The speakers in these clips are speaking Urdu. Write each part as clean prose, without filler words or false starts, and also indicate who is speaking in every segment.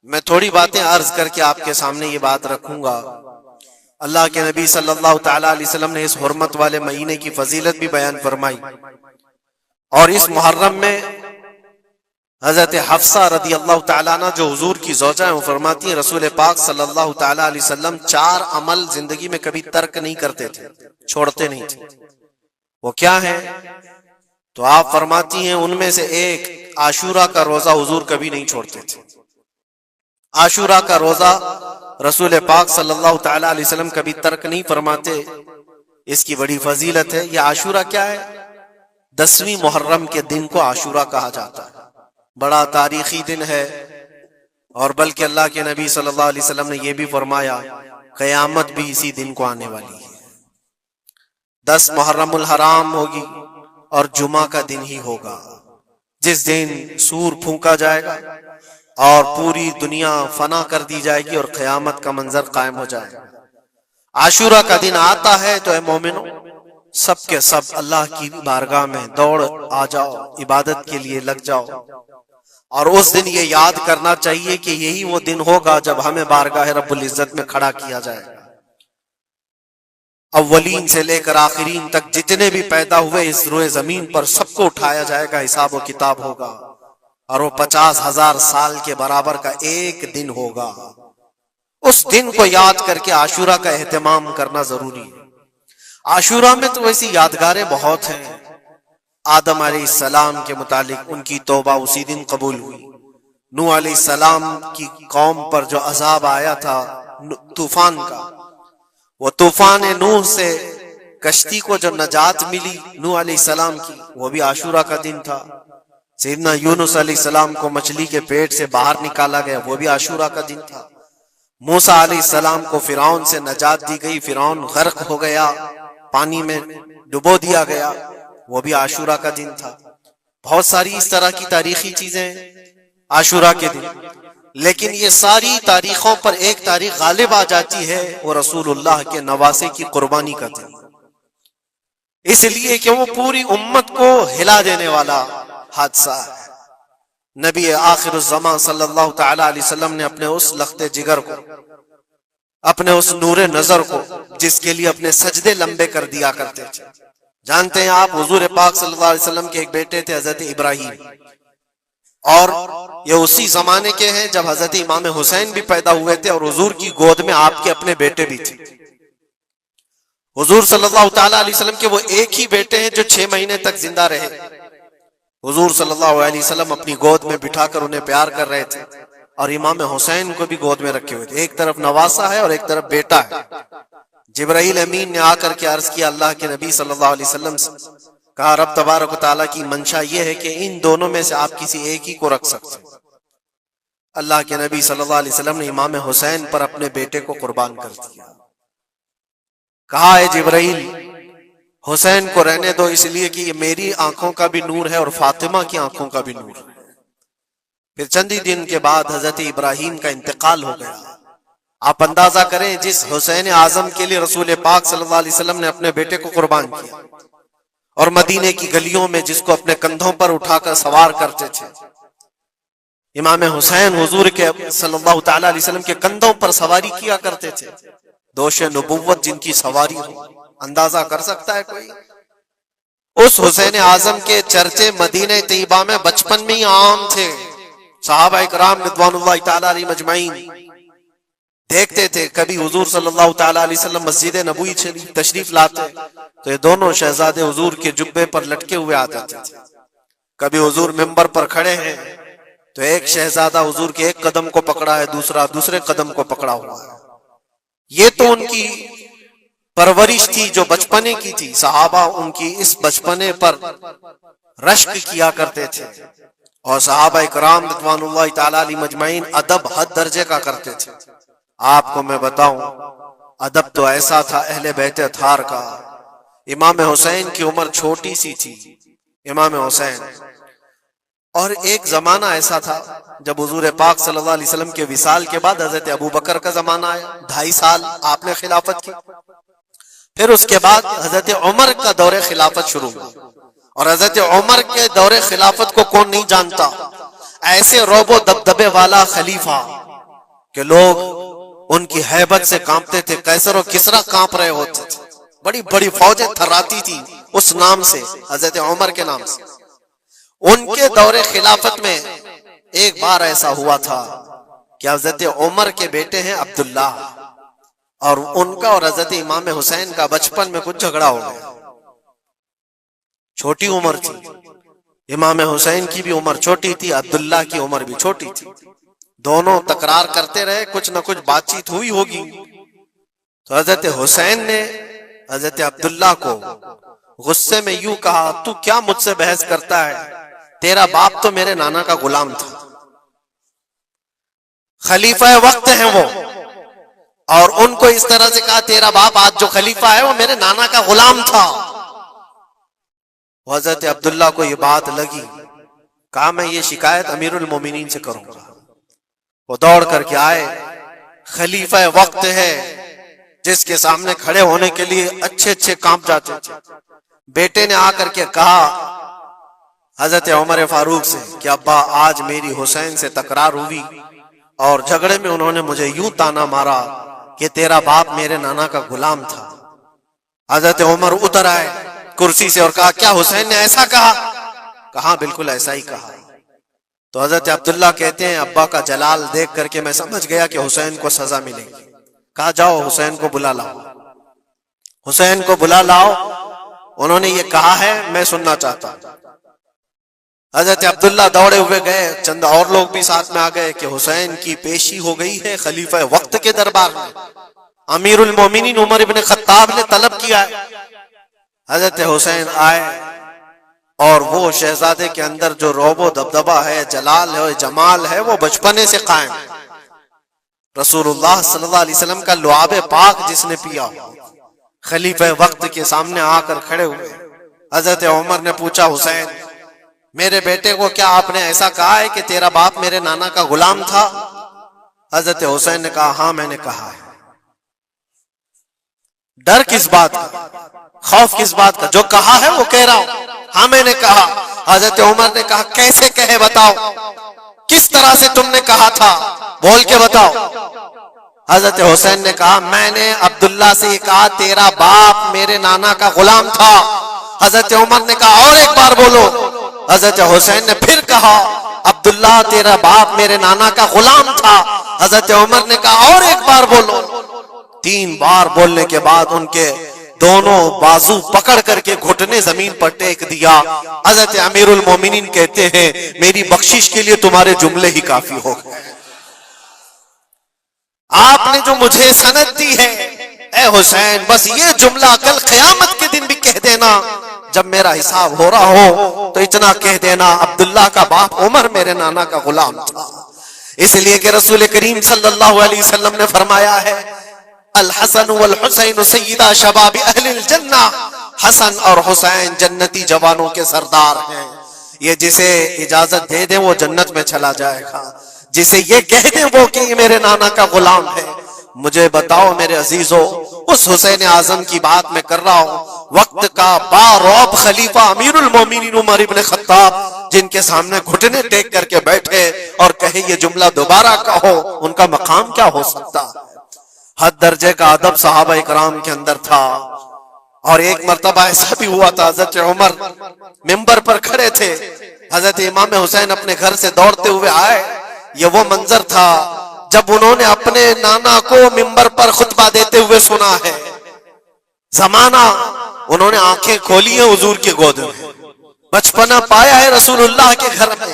Speaker 1: میں تھوڑی باتیں عرض کر کے آپ کے سامنے یہ بات رکھوں گا۔ اللہ کے نبی صلی اللہ تعالی علیہ وسلم نے اس حرمت والے مہینے کی فضیلت بھی بیان فرمائی، اور اس محرم میں حضرت حفصہ رضی اللہ تعالیٰ عنہ جو حضور کی زوجہ ہیں، وہ فرماتی ہیں رسول پاک صلی اللہ تعالی علیہ وسلم 4 عمل زندگی میں کبھی ترک نہیں کرتے تھے، چھوڑتے نہیں تھے۔ وہ کیا ہیں؟ تو آپ فرماتی ہیں ان میں سے ایک عاشورہ کا روزہ حضور کبھی نہیں چھوڑتے تھے۔ عاشورہ کا روزہ رسول پاک صلی اللہ تعالی علیہ وسلم کبھی ترک نہیں فرماتے، اس کی بڑی فضیلت ہے۔ یہ عاشورہ کیا ہے؟ 10ویں محرم کے دن کو عاشورہ کہا جاتا ہے، بڑا تاریخی دن ہے، اور بلکہ اللہ کے نبی صلی اللہ علیہ وسلم نے یہ بھی فرمایا قیامت بھی اسی دن کو آنے والی ہے۔ 10 محرم الحرام ہوگی اور جمعہ کا دن ہی ہوگا، جس دن سور پھونکا جائے گا اور پوری دنیا فنا کر دی جائے گی اور قیامت کا منظر قائم ہو جائے گا۔ عاشورہ کا دن آتا ہے تو اے مومنو، سب کے سب اللہ کی بارگاہ میں دوڑ آ جاؤ، عبادت کے لیے لگ جاؤ، اور اس دن یہ یاد کرنا چاہیے کہ یہی وہ دن ہوگا جب ہمیں بارگاہ رب العزت میں کھڑا کیا جائے گا۔ اولین سے لے کر آخرین تک جتنے بھی پیدا ہوئے اس روئے زمین پر سب کو اٹھایا جائے گا، حساب و کتاب ہوگا، اور وہ 50,000 سال کے برابر کا ایک دن ہوگا۔ اس دن کو یاد کر کے عاشورہ کا اہتمام کرنا ضروری ہے۔ عاشورہ میں تو ویسی یادگاریں بہت ہیں۔ آدم علیہ السلام کے متعلق ان کی توبہ اسی دن قبول ہوئی۔ نوح علیہ السلام کی قوم پر جو عذاب آیا تھا طوفان کا، وہ طوفان نوح سے کشتی کو جو نجات ملی نوح علیہ السلام کی، وہ بھی عاشورہ کا دن تھا۔ سیدنا یونس علیہ السلام کو مچھلی کے پیٹ سے باہر نکالا گیا، وہ بھی عاشورہ کا دن تھا۔ موسیٰ علیہ السلام کو فرعون سے نجات دی گئی، فرعون غرق ہو گیا، پانی میں ڈبو دیا گیا، وہ بھی عاشورہ کا دن تھا۔ بہت ساری اس طرح کی تاریخی چیزیں عاشورہ کے دن، لیکن یہ ساری تاریخوں پر ایک تاریخ غالب آ جاتی ہے، وہ رسول اللہ کے نواسے کی قربانی کا دن، اس لیے کہ وہ پوری امت کو ہلا دینے والا حادثہ ہے۔ نبی آخر الزمان صلی اللہ تعالی علیہ وسلم نے اپنے اس لخت جگر کو، اپنے اس نور نظر کو، جس کے لیے اپنے سجدے لمبے کر دیا کرتے تھے، جانتے ہیں آپ حضور پاک صلی اللہ علیہ وسلم کے ایک بیٹے تھے حضرت ابراہیم، اور یہ اسی زمانے کے ہیں جب حضرت امام حسین بھی پیدا ہوئے تھے، اور حضور کی گود میں آپ کے اپنے بیٹے بھی تھے۔ حضور صلی اللہ تعالی علیہ وسلم کے وہ ایک ہی بیٹے ہیں جو 6 مہینے تک زندہ رہے۔ حضور صلی اللہ علیہ وسلم اپنی گود میں بٹھا کر انہیں پیار کر رہے تھے، اور امام حسین کو بھی گود میں رکھے ہوئے تھے۔ ایک طرف نواسا ہے اور ایک طرف بیٹا ہے۔ جبرائیل امین نے آ کر کے عرض کیا اللہ کے نبی صلی اللہ علیہ وسلم سے، کہا رب تبارک و تعالیٰ کی منشا یہ ہے کہ ان دونوں میں سے آپ کسی ایک ہی کو رکھ سکتے ہیں۔ اللہ کے نبی صلی اللہ علیہ وسلم نے امام حسین پر اپنے بیٹے کو قربان کر دیا۔ کہا اے جبرائیل، حسین کو رہنے دو، اس لیے کہ یہ میری آنکھوں کا بھی نور ہے اور فاطمہ کی آنکھوں کا بھی نور ہے۔ پھر چند ہی دن کے بعد حضرت ابراہیم کا انتقال ہو گیا۔ آپ اندازہ کریں جس حسین اعظم کے لیے رسول پاک صلی اللہ علیہ وسلم نے اپنے بیٹے کو قربان کیا، اور مدینے کی گلیوں میں جس کو اپنے کندھوں پر اٹھا کر سوار کرتے تھے، امام حسین حضور کے صلی اللہ تعالی علیہ وسلم کے کندھوں پر سواری کیا کرتے تھے۔ دوش نبوت جن کی سواری ہو، اندازہ کر سکتا ہے کوئی؟ اس حسین اعظم کے چرچے مدینہ طیبہ میں بچپن میں ہی عام تھے۔ صحابہ اکرام رضوان اللہ تعالی علیہ مجمعین دیکھتے تھے، کبھی حضور صلی اللہ تعالی علیہ وسلم مسجد نبوی تشریف لاتے تو یہ دونوں شہزادے حضور کے جبے پر لٹکے ہوئے آتے تھے۔ کبھی حضور منبر پر کھڑے ہیں تو ایک شہزادہ حضور کے ایک قدم کو پکڑا ہے، دوسرا دوسرے قدم کو پکڑا ہوا ہے۔ یہ تو ان کی پرورش تھی جو بچپنے کی تھی۔ صحابہ ان کی اس بچپنے پر رشک کیا کرتے تھے، اور صحابہ اکرام رضوان اللہ تعالی علیہ مجمعین ادب حد درجے کا کرتے تھے۔ آپ کو میں بتاؤں، ادب تو ایسا تھا اہل بیت اطہار کا۔ امام حسین کی عمر چھوٹی سی تھی، امام حسین، اور ایک زمانہ ایسا تھا جب حضور پاک صلی اللہ علیہ وسلم کے وصال کے بعد حضرت ابو بکر کا زمانہ آیا، 2.5 سال آپ نے خلافت کی۔ پھر اس کے بعد حضرت عمر کا دور خلافت شروع ہوا، اور حضرت عمر کے دور خلافت کو کون نہیں جانتا؟ ایسے روب و دبدبے والا خلیفہ، کہ لوگ ان کی ہیبت سے کانپتے تھے، قیصر و کسریٰ کانپ رہے ہوتے تھے، بڑی بڑی فوجیں تھراتی تھی اس نام سے، حضرت عمر کے نام سے۔ ان کے دور خلافت میں ایک بار ایسا ہوا تھا کہ حضرت عمر کے بیٹے ہیں عبداللہ، اور ان کا اور حضرت امام حسین کا بچپن میں کچھ جھگڑا ہو گیا۔ چھوٹی عمر تھی، امام حسین کی بھی عمر چھوٹی تھی، عبداللہ کی عمر بھی چھوٹی تھی، دونوں تکرار کرتے رہے، کچھ نہ کچھ بات چیت ہوئی ہوگی۔ تو حضرت حسین نے حضرت عبداللہ کو غصے میں یوں کہا، تو کیا مجھ سے بحث کرتا ہے؟ تیرا باپ تو میرے نانا کا غلام تھا، خلیفہ وقت ہیں وہ، اور ان کو اس طرح سے کہا تیرا باپ آج جو خلیفہ ہے وہ میرے نانا کا غلام تھا۔ حضرت عبداللہ کو یہ بات لگی، کہا میں یہ شکایت امیر المومنین سے کروں گا۔ وہ دوڑ کر کے آئے، خلیفہ وقت ہے جس کے سامنے کھڑے ہونے کے لیے اچھے اچھے کانپ جاتے تھے۔ بیٹے نے آ کر کے کہا حضرت عمر فاروق سے کہ ابا آج میری حسین سے تکرار ہوئی اور جھگڑے میں انہوں نے مجھے یوں تانا مارا کہ تیرا باپ میرے نانا کا غلام تھا۔ حضرت عمر اتر آئے کرسی سے اور کہا کیا حسین نے ایسا کہا؟ کہا بالکل ایسا ہی کہا۔ تو حضرت عبداللہ کہتے ہیں ابا کا جلال دیکھ کر کے میں سمجھ گیا کہ حسین کو سزا ملے گی۔ کہا جاؤ حسین کو بلا لاؤ، حسین کو بلا لاؤ، انہوں نے یہ کہا ہے میں سننا چاہتا ہوں۔ حضرت عبداللہ دوڑے ہوئے گئے، چند اور لوگ بھی ساتھ میں آ گئے کہ حسین کی پیشی ہو گئی ہے خلیفہ وقت کے دربار میں، امیر المومنین عمر ابن خطاب نے طلب کیا ہے۔ حضرت حسین آئے اور وہ شہزادے کے اندر جو رعب و دبدبہ ہے، جلال ہے، جمال ہے، وہ بچپنے سے قائم ہے۔ رسول اللہ صلی اللہ علیہ وسلم کا لعاب پاک جس نے پیا، خلیفہ وقت کے سامنے آ کر کھڑے ہوئے۔ حضرت عمر نے پوچھا حسین میرے بیٹے کو کیا آپ نے ایسا کہا ہے کہ تیرا باپ میرے نانا کا غلام تھا؟ حضرت حسین نے کہا ہاں میں نے کہا ہے۔ ڈر کس بات کا، خوف کس بات کا؟ جو کہا ہے وہ کہہ رہا ہوں، ہاں میں نے کہا۔ حضرت عمر نے کہا کیسے کہے بتاؤ، کس طرح سے تم نے کہا تھا، بول کے بتاؤ۔ حضرت حسین نے کہا میں نے عبداللہ سے یہ کہا تیرا باپ میرے نانا کا غلام تھا۔ حضرت عمر نے کہا اور ایک بار بولو۔ حضرت حسین نے پھر کہا عبداللہ تیرا باپ میرے نانا کا غلام تھا۔ حضرت عمر نے کہا اور ایک بار بولو۔ 3 بار بولنے کے بعد ان کے دونوں بازو پکڑ کر کے گھٹنے زمین پر ٹیک دیا۔ حضرت امیر المومنین کہتے ہیں میری بخشش کے لیے تمہارے جملے ہی کافی ہو گئے، آپ نے جو مجھے سند دی ہے اے حسین بس یہ جملہ کل قیامت کے دن بھی کہہ دینا، جب میرا حساب ہو رہا ہو تو اتنا کہہ دینا عبداللہ کا باپ عمر میرے نانا کا غلام تھا۔ اس لیے کہ رسول کریم صلی اللہ علیہ وسلم نے فرمایا ہے الحسن والحسین سیدہ شباب اہل الجنہ، حسن اور حسین جنتی جوانوں کے سردار ہیں۔ یہ جسے اجازت دے دیں وہ جنت میں چلا جائے گا، جسے یہ کہہ دیں وہ کہ یہ میرے نانا کا غلام ہے۔ مجھے بتاؤ میرے عزیزو، اس حسین اعظم کی بات میں کر رہا ہوں، وقت کا باروب خلیفہ امیر المومنین عمر ابن خطاب جن کے سامنے گھٹنے ٹیک کر کے بیٹھے اور کہے یہ جملہ دوبارہ کہو، ان کا مقام کیا ہو سکتا؟ حد درجے کا ادب صحابہ اکرام کے اندر تھا۔ اور ایک مرتبہ ایسا بھی ہوا تھا، حضرت عمر ممبر پر کھڑے تھے، حضرت امام حسین اپنے گھر سے دوڑتے ہوئے آئے۔ یہ وہ منظر تھا جب انہوں نے اپنے نانا کو ممبر پر خطبہ دیتے ہوئے سنا ہے۔ زمانہ انہوں نے آنکھیں کھولی ہیں حضور کی گود میں، بچپنا پایا ہے رسول اللہ کے گھر میں،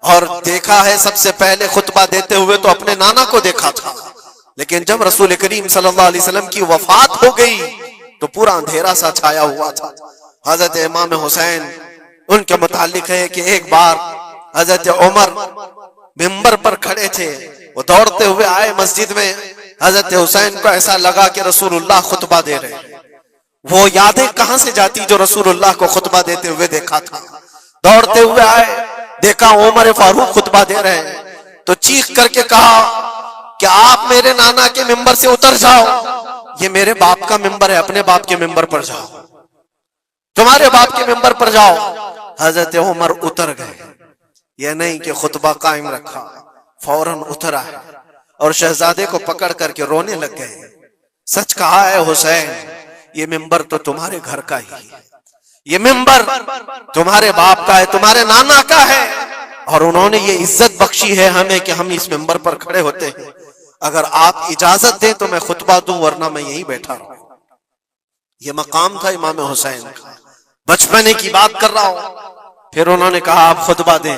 Speaker 1: اور دیکھا ہے سب سے پہلے خطبہ دیتے ہوئے تو اپنے نانا کو دیکھا تھا، لیکن جب رسول کریم صلی اللہ علیہ وسلم کی وفات ہو گئی تو پورا اندھیرا سا چھایا ہوا تھا۔ حضرت امام حسین ان کے متعلق ہے کہ ایک بار حضرت عمر ممبر پر کھڑے تھے، وہ دوڑتے ہوئے آئے مسجد میں۔ حضرت حسین کو ایسا لگا کہ رسول اللہ خطبہ دے رہے ہیں، وہ یادیں کہاں سے جاتی جو رسول اللہ کو خطبہ دیتے ہوئے دیکھا تھا۔ دوڑتے ہوئے آئے، دیکھا عمر فاروق خطبہ دے رہے ہیں، تو چیخ کر کے کہا کہ آپ میرے نانا کے ممبر سے اتر جاؤ، یہ میرے باپ کا ممبر ہے، اپنے باپ کے ممبر پر جاؤ، تمہارے باپ کے ممبر پر جاؤ۔ حضرت عمر اتر گئے، یہ نہیں کہ خطبہ قائم رکھا، فوراً اتر آئے اور شہزادے کو پکڑ کر کے رونے لگ گئے. سچ کہا ہے حسین، یہ ممبر تو تمہارے گھر کا ہی ہے، یہ ممبر تمہارے باپ کا ہے، تمہارے نانا کا ہے، اور انہوں نے یہ عزت بخشی ہے ہمیں کہ ہم اس ممبر پر کھڑے ہوتے ہیں. اگر آپ اجازت دیں تو میں خطبہ دوں، ورنہ میں یہیں بیٹھا رہوں. یہ مقام تھا امام حسین کا. بچپنے کی بات کر رہا ہوں. پھر انہوں نے کہا آپ خطبہ دیں.